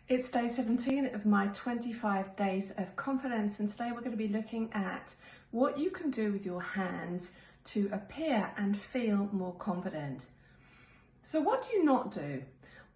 It's day 17 of my 25 days of confidence, and today we're going to be looking at what you can do with your hands to appear and feel more confident. So what do you not do?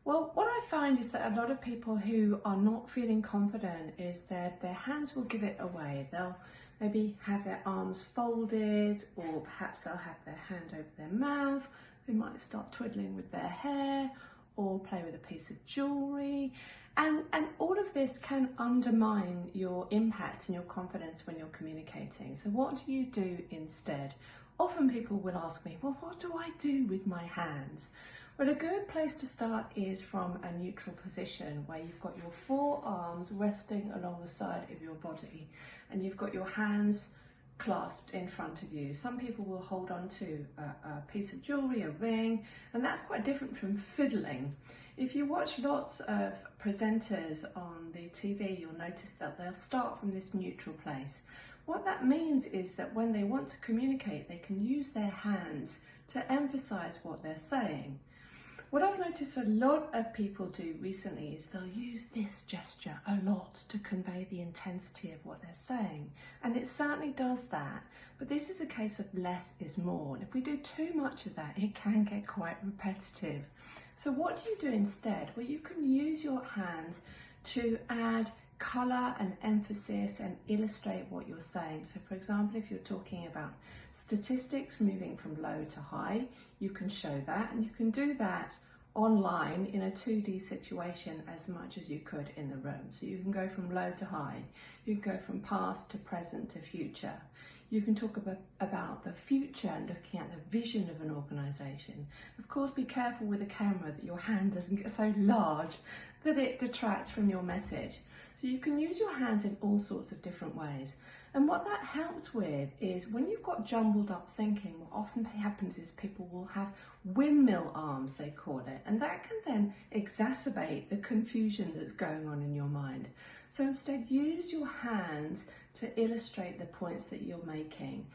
Well, what I find is that a lot of people who are not feeling confident is that their hands will give it away. They'll maybe have their arms folded, or perhaps they'll have their hand over their mouth. They might start twiddling with their hair or play with a piece of jewelry. And all of this can undermine your impact and your confidence when you're communicating. So what do you do instead? Often people will ask me, well, what do I do with my hands? Well, a good place to start is from a neutral position where you've got your forearms resting along the side of your body and you've got your hands clasped in front of you. Some people will hold on to a piece of jewelry, a ring, and that's quite different from fiddling. If you watch lots of presenters on the TV, you'll notice that they'll start from this neutral place. What that means is that when they want to communicate, they can use their hands to emphasize what they're saying. What I've noticed a lot of people do recently is they'll use this gesture a lot to convey the intensity of what they're saying. And it certainly does that, but this is a case of less is more. And if we do too much of that, it can get quite repetitive. So what do you do instead? Well, you can use your hands to add colour and emphasis and illustrate what you're saying. So for example, if you're talking about statistics moving from low to high, you can show that, and you can do that online in a 2D situation as much as you could in the room. So you can go from low to high, you can go from past to present to future. You can talk about the future, looking at the vision of an organisation. Of course, be careful with the camera that your hand doesn't get so large that it detracts from your message. So you can use your hands in all sorts of different ways. And what that helps with is when you've got jumbled up thinking, what often happens is people will have windmill arms, they call it, and that can then exacerbate the confusion that's going on in your mind. So instead, use your hands to illustrate the points that you're making.